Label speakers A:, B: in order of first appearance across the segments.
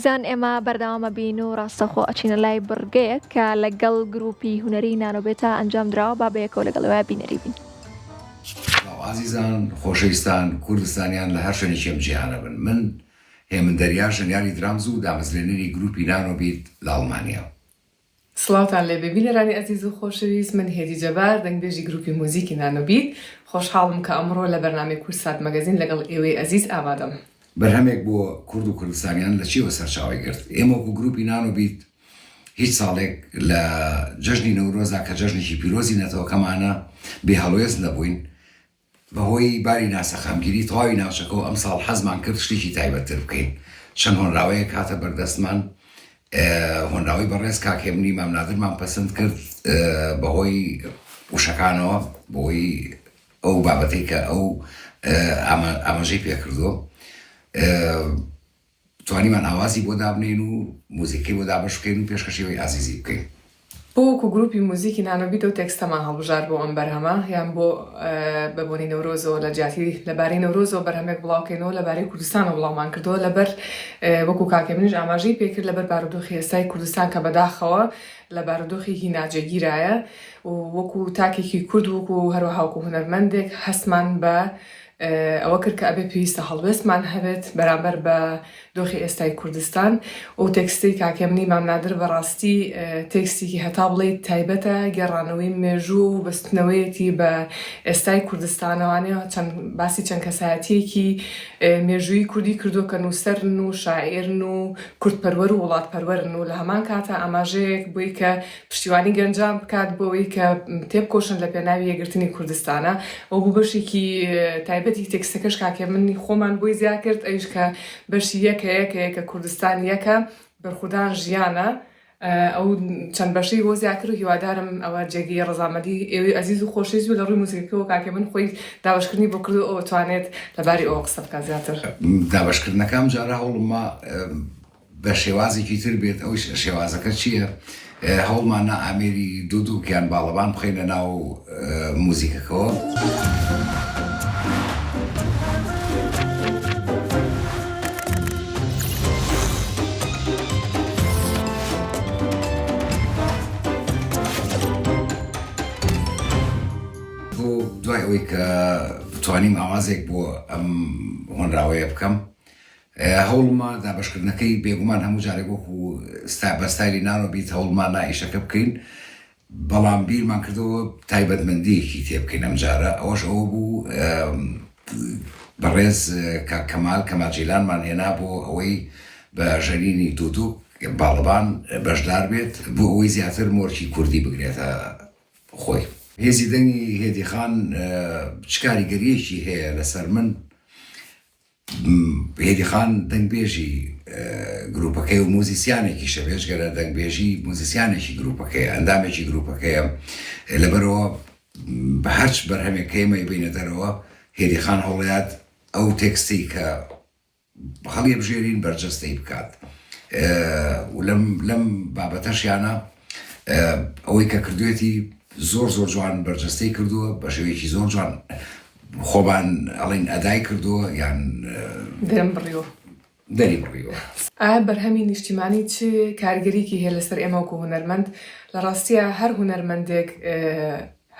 A: عزیزان ئێمە بەردەوامە بین و ڕاستەخۆ ئەچینە لای بڕگەیەک کە لەگەڵ گروپی هونەری نانۆبێتە ئەنجام درراوە با بەیەکەوە لەگەڵەوە بینەری بین.
B: عزیزان خۆشەویستان کوردستانیان لە هەر شوێنێکم جیهانە بن. من هێمن دەریا ژنیاری درامز و دامەزرێنەری گروپی نانۆبیت لە ئەڵمانیا.
C: سڵاوتان لێ ببینەرانی ئەزیز و خۆشەویست، من هێدی جەبار دەنگبێژی گروپی موزیکی نانۆبیت. خۆشحاڵم کە ئەمڕۆ لە بەرنامەی کورسات مەگەزین لەگەڵ ئێوەی ئەزیز ئامادەم.
B: بەرهەمێک بۆ کورد و کوردستانیان لە چیوە سەرچاوی گرت. ئێمە وەکو گروپی نانۆبیت هیچ ساڵێک لە جەژنی نەورۆزا کە جەژنێکی پیرۆزی نەتەوەکەمانە بێهەڵۆیەز نەبووین بەهۆی باری ناسەخامگیری تەواوی ناوچەکەەوە ئەم ساڵ حەزمان کرد شتێکی تایبەتتر بکەین. چەند هۆنراوەیە کاتە بەردەستمان هۆنراوی بەڕێز کاکێمنی مامنادرمان پەسەند کرد بەهۆی وشەکانەوە بۆی ئەو بابەتەی کە ئەو ئاماژەی پێکردووە توانیمان ئاوازی بۆ دابنین و موزیکی بۆ دابش بکەین و پێشکەشیەوەی ئازیزی بکەین.
C: بۆ وەکو گروپی موزیکی نانۆبیت و تێکستەمان هەڵبژار بۆ ئەم بەرهەمە یان بۆ بەبوونی نەورۆزەوە لە جیاتی لەبارەی نەورۆزەوە بەرهەمێک بڵاوکەینەوە لەبارەی کوردستانە وڵاومان کردووە لەبەر وەکو کاکێمنیش ئاماژەی پێکرد لەبەر بارودۆخی ئێستای کوردستان کە بەداخەوە لە بارودۆخێکی ناجێگیرایە و وەکو تاکێکی کورد وەکو هەروەها وەکو هونەرمەندێک هەستمان بە ئەوە کرد کە ئەبێ پێویستە هەڵوێستمان هەبێت بەرامبەر بە دۆخی ئێستای کوردستان و تێکستی کاکێمنی مامنادر بەڕاستی تێکستێکی هەتا بڵێیت تایبەتە گێڕانەوەی مێژوو و بەستنەوەیەتی بە ئێستای کوردستانەوانەیە باسی چەند کەسایەتیەکی مێژووی کوردی کردو کە نووسەرن و شاعێرن و کوردپەروەر و وڵاتپەروەرن و لە هەمان کاتە ئاماژەیەک بووی کە پشتیوانی گەنجان بکات بۆەوەی کە تێبکۆشن لە پێناوی یەکگرتنی کوردستانە ئەو بوو بەشێکی تایبەتی تێکستەکەش کاکێمنی خۆمان بۆی زیاد کرد ئەویش کە بەشی یەکەیە کە کوردستان یەکە بەرخودان ژیانە ئەو چەند بەشەی بۆ زیاد کرد و هیوادارم ئەوە جێگەی ڕەزامەندی ئێوەی ئەزیز و خۆشەویست و لە ڕووی موزیکەوە کاکێمن خۆی دابەشکردنی بۆ کرد و ئەوە توانێت لەباری ئەوە قسە بکات زیاتر.
B: دابەشکردنەکەم جارە هەوڵمە بە شێوازێکی تر بێت. ئەوش شێوازەکە چییە؟ هەوڵمانە ئامێری دووکیان باڵەبان بخەینە ناو موزیکەکەەوە. دوای ئەوەی کە توانیم ئاوازێک بۆ ئەم هۆنراوەیە بکەم هەوڵمە دابشکردنەکەی بێگومان هەموو جارێک وەکو بەستایلی نانۆبیت هەوڵمان نائیشەکە بکەین، بەڵام بیرمان کردەوە تایبەتمەندیەکی تێ بکەین ئەم جارە. ئەوەش ئەوە بوو بەڕێز کەماجیلانمان هێنا بۆ ئەوەی بە ژەرینی دوودوو باڵەبان بەشدار بێت بۆ ئەوەی زیاتر مۆرکی کوردی بگرێتە خۆی. هێزی دەنگی هێدیخان چ کاریگەریەکی هەیە لەسەر من. هێدیخان دەنگبێژی گروپەکەی و موزیسیانێکی شەبێژگەرە دەنگبێژی موزیسیانێکی گروپەکەی ئەندامێکی گروپەکەیە لەبەرەوە بە هەرچ بەرهەمێکەیەمە بینە دەرەوە هێدیخان هەوڵیات ئەو تێکستی کە هەڵی بژێرین بەرجەستەی بکات و لەم بابەتەشیانە ئەوەی کە کردوێتی زۆر جوان بەرجەستەی کردووە بە شێوەیەکی زۆر جوان خۆبان ئەڵین ئەدای کردووە یان دەری بڕیوە.
C: ئایا بەرهەمی نیشتیمانی چ کارگەریکی هەیە لەسەر ئێمە وەکو هونەرمەند؟ لە ڕاستیە هەر هونەرمەندێک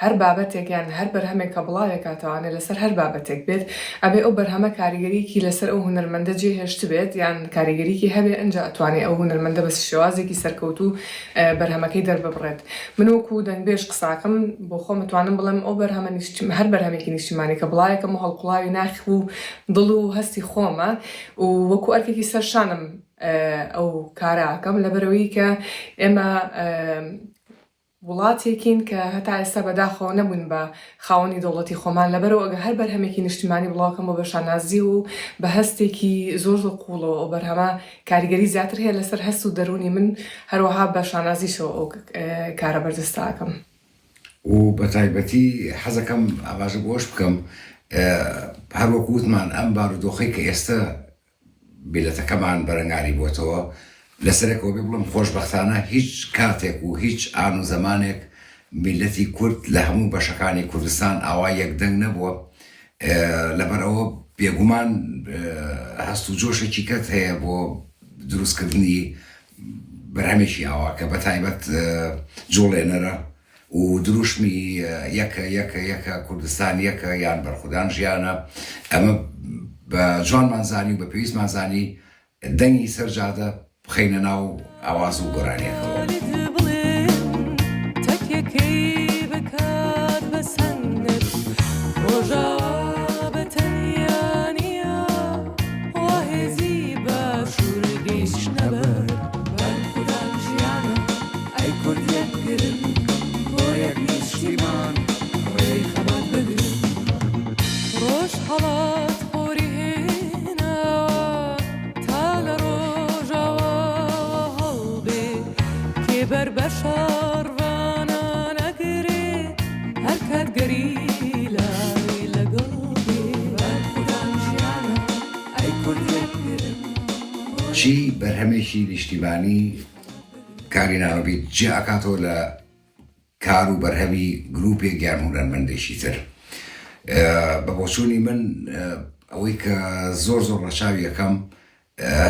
C: هەر بابەتێک یان هەر بەرهەمێک کە بڵاوێک کاتەوانێت لەسەر هەر بابەتێک بێت ئەبێ ئەو بەرهەمە کاریگەریکی لەسەر ئەو هونەرمەندە جێهێشت بێت یان کاریگەریکی هەبێ ئەنجا ئەتوانێت ئەو هونەرمەندە بە شێوازێکی سەرکەوتوو بەرهەمەکەی دەرببڕێت. من وەکو دەنگبێژ قساکەم بۆ خۆم متوانم بڵێم ئەو بەرهەمە هەر بەرهەمێکی نیشتیمانی کە بڵایەکەم و هەڵقوڵاوی ناخ و دڵ و هەستی خۆمە و وەکو ئەرکێکی سەرشانم ئەو کاراکەم لەبەرەوەی کە ئێمە وڵاتێکین کە هەتا ئێستا بەداخەوە نەبوون بە خاوەنی دەوڵەتی خۆمان لەبەرەوە ئەگە هەر بەرهەمێکی نیشتیمانی بڵاوکەم بۆ بە شانازی و بە هەستێکی زۆر قوڵەوە ئەو بەرهەمە کاریگەری زیاتر هەیە لەسەر هەست و دەرونی من هەروەها بە شانازیشەوە ئەو کارە بەردەستاکەم.
B: و بە تایبەتی حەزەکەم ئاماژە بۆش بکەم هەروەکو وتمان ئەم بارودۆخەی کە ئێستا بیلەتەکەمان بەرەنگاری بۆتەوە لەسەرێکەوە بێ بڵم خۆشبەختانە هیچ کاتێک و هیچ ئان و زەمانێک میلەتی کورد لە هەموو بەشەکانی کوردستان ئاوا یەکدەنگ نەبووە. لەبەرەوە بێگومان هەست و جۆشێکی کەت هەیە بۆ دروستکردنی بەرهەمێکی ئاوا کە بە تایبەت جۆڵێنەرە و دروشمی یەکە کوردستان یەکە یان بەرخودان ژیانە ئەمە بە جوانمانزانی و بە پێویستمانزانی دەنگی سەرجادە بخەینە ناو ئاواز و گۆرانیەکەەوە. چی بەرهەمێکی نیشتیمانی کاری نانۆبیت جێ ئەکاتەوە لە کار و بەرهەمی گروپێک یان هونەرمەندێکی تر. بە بۆچوونی من ئەوەی کە زۆر ڕەچاوی یەکەم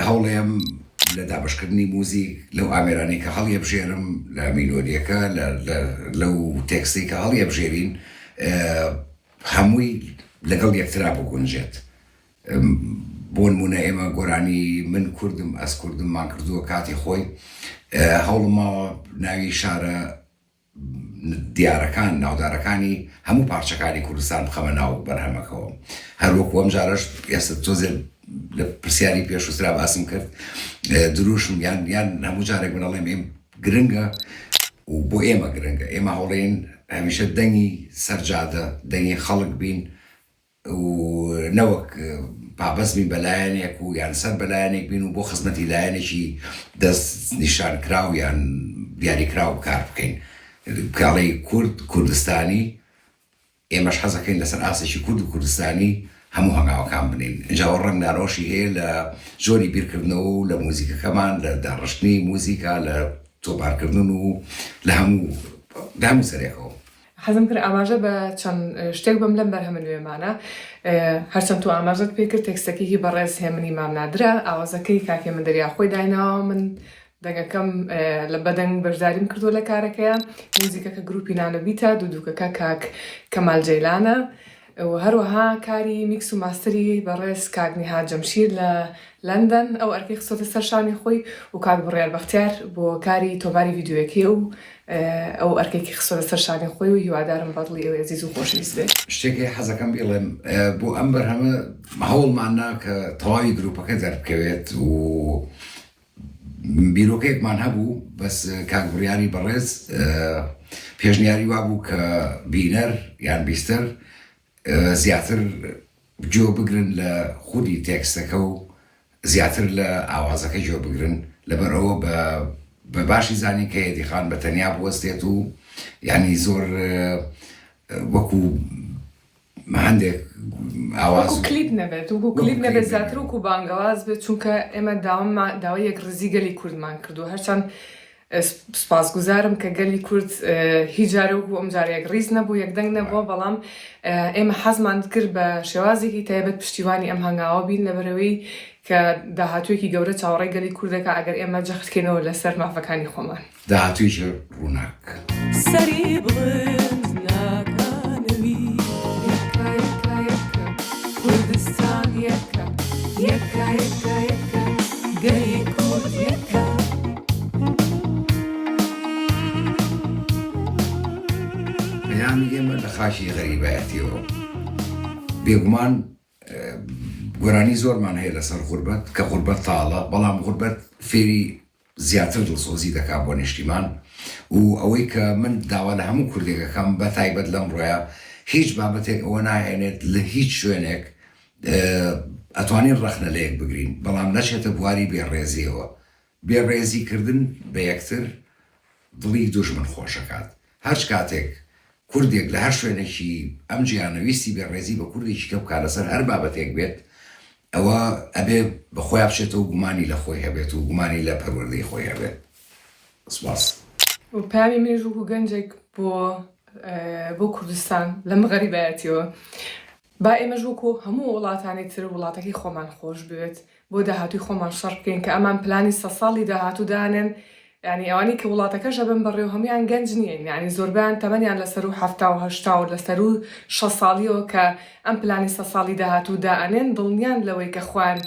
B: هەوڵێم لە دابشکردنی موزیک لەو ئامێرانی کە هەڵیە بژێرم لە میلۆدیەکە لەو تێکستی کە هەڵیە بژێرین هەمووی لەگەڵ یەکترا بگونجێت. بۆ نمونە ئێمە گۆرانی من کوردم ئەس کوردممان کردووە کاتی خۆی هەوڵماوە ناوی شارە دیارەکان ناودارەکانی هەموو پارچەکانی کوردستان بخەمە ناو بەرهەمەکەەوە. هەروەکو ئەم جارش ئێستا تۆزێ لە پرسیاری پێشووترا باسم کرد دروشم یان هەموو جارێک بنەڵێم ئێم گرنگە و بۆ ئێمە گرنگە ئێمە هەوڵێن هەمیشە دەنگی سەرجادە دەنگی خەڵک بین و نەوەک پابەست بین بەلایەنێک و یان سەر بەلایەنێک بین و بۆ خزمەتی لایەنێکی دەست نیشان کراو یان دیاری کراو کار بکەین. کاڵی کوردستانی ئێمەش حەزەکەین لەسەر ئاسێکی کورد و کوردستانی هەموو هەنگاوەکان بنین. ئەجاوە ڕەنگ ناڕۆشی هەیە لە زۆری بیرکردنەوە و لە موزیکەکەمان لە داڕشتنی موزیکا لە تۆبارکردن و لە هەموو سەرێکەوە.
C: حەزم کرد ئاماژە بە چەند شتێک بم لەم بەرهەمە نوێمانە هەرچەند تو ئاماژەت پێ کرد تێکستەکەیکی بەڕێز هێمنی مام نادرا ئاوازەکەی کاکێ من دەریا خۆی دایناوە من دەنگەکەم لە بەدەنگ بەشداریم کردو لە کارەکەیە موزیکەکە گروپی نانۆبیتە دوودووکەکە کاک کەمال جەیلانە و هەروەها کاری میکس و ماستری بەڕێز کاک نیهاد جەمشید لە لەندەن ئەو ئەرکەی خستۆتە سەر شانی خۆی و کاک بڕیار بەختیار بۆ کاری تۆماری ڤیدیۆیەکیە و ئەو ئەرکێکی خستۆتە سەر شانی خۆی و هیوادارم بەدڵی ئەوێ عزیز و خۆشەویست بێت.
B: شتێکی حەزەکەم بڵێم بۆ ئەم بەرهەمە هەوڵماننا کە تەواوی گروپەکە دەربکەوێت و بیرۆکەیەکمان هەبوو بەس کاک بڕیاری بەڕێز پێشنیاری وا بوو کە بینەر یان بیستەر زیاتر جۆ بگرن لە خودی تێکستەکە و زیاتر لە ئاوازەکە جۆ بگرن لەبەرەوە بە باشی زانی کە هێدی خان بە تەنیا بوەستێت و یعنی زۆر وەکو هەندێک ئاواز
C: کلیپ نەبێت و کلیپ نەبێت زیاتر وەکو بانگەواز بێت چونکە ئێمە داوای یەکڕزی گەلی کوردمان کردو هەرچەند سپاسگوزارم کە گەلی کورد هیچ جارە وەکو ئەم جارێک ڕیز نەبوو یەکدەنگ نەبووە بەڵام ئێمە حەزمان کرد بە شێوازێکی تایبەت پشتیوانی ئەم هەنگاوە بین لەبەرەوەی کە داهاتوویەکی گەورە چاوەڕێی گەلی کوردەکە ئەگەر ئێمە جەختکەینەوە لەسەر مافەکانی خۆمان
B: داهاتوویکی ڕووناک
D: سەری بڵند ناکانەوی یەکە یەکە یەکە کوردستان یەکە یەکە یەکە یەکە گەلی کورد یەکە
B: پەیامی ئێمە لە خاشی غەریبایەتیەوە بێگومان گۆرانی زۆرمان هەیە لەسەر غوربەت کە غوربەت تاڵە بەڵام غوربەت فێری زیاتر دڵسۆزی دەکات بۆ نیشتیمان و ئەوەی کە من داوا لە هەموو کوردێکەکەم بە تایبەت لەم ڕۆیە هیچ بابەتێک ئەوە ناهێنێت لە هیچ شوێنێک ئەتوانین ڕەخنە لە یەک بگرین بەڵام نەچێتە بواری بێڕێزیەوە بێڕێزیکردن بە یەکتر دڵی دوژمن خۆشەکات هەر کاتێک کوردێک لە هەر شوێنێکی ئەم گیانەویستی بێڕێزی بە کوردێکی کە بکات لەسەر هەر بابەتێک بێت ئەوە ئەبێ بە خۆی بچێتەوە و گومانی لە خۆی هەبێت و گومانی لە پەروەردەی خۆی هەبێت. سپاس.
C: و پامی منیش وەکو گەنجێک بۆ کوردستان لەم غەریبایەتیەوە با ئێمەش وەکو هەموو وڵاتانی تر وڵاتەکەی خۆمان خۆش بوێت بۆ داهاتوی خۆمان شەڕ بکەین کە ئەمان پلانی 100 ساڵی داهاتوو دانن یعنی ئەوانی کە وڵاتەکەش ئەبن بەڕێوە هەمویان گەنج نییە یعنی زۆربیان تەمەنیان لەسەر و 70 و 80 و لەسەر و 6 ساڵیەوە کە ئەم پلانی 100 ساڵی داهاتوو دائەنێن دڵنیان لەوەی کە خوان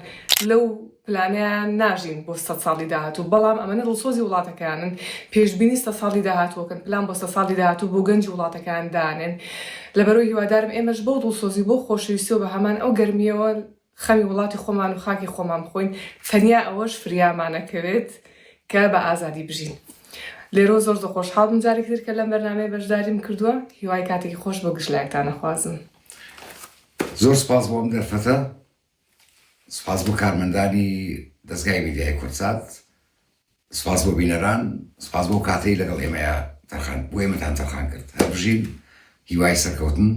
C: لەو پلانیان ناژین بۆ 100 ساڵی داهاتوو بەڵام ئەمەنە دڵسۆزی وڵاتەکانن پێشبینی 100 ساڵی داهاتووکەن پلان بۆ 100 ساڵی داهاتوو بۆ گەنجی وڵاتەکان دانێن لەبەرەوەی هیوادارم ئێمەش بۆ دڵسۆزی بۆ خۆشەویستیەوە بە هەمان ئەو گەرمیەوە خەمی وڵاتی خۆمان و خاکی خۆمان بخۆین تەنیا ئەوەش فریامانەکەوێت کە بە ئازادی بژین لێرۆ زۆر خۆشحاڵم جارێکی تر کە لەم بەرنامەیە بەشداریم کردووە هیوای کاتێکی خۆش بۆ گشتلایەکتان نەخوازم
B: زۆر سپاس بۆ ئەم دەرفەتە سپاس بۆ کارمەندانی دەستگای میدیای کورتسات سپاس بۆ بینەران سپاس بۆ کاتەی لەگەڵ ئێمەیە تەرخان بۆ ئێمەتان تەرخان کرد هەر بژین هیوای سەرکەوتن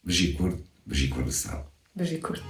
B: بژی کورد بژی کوردستان
C: بژی کورد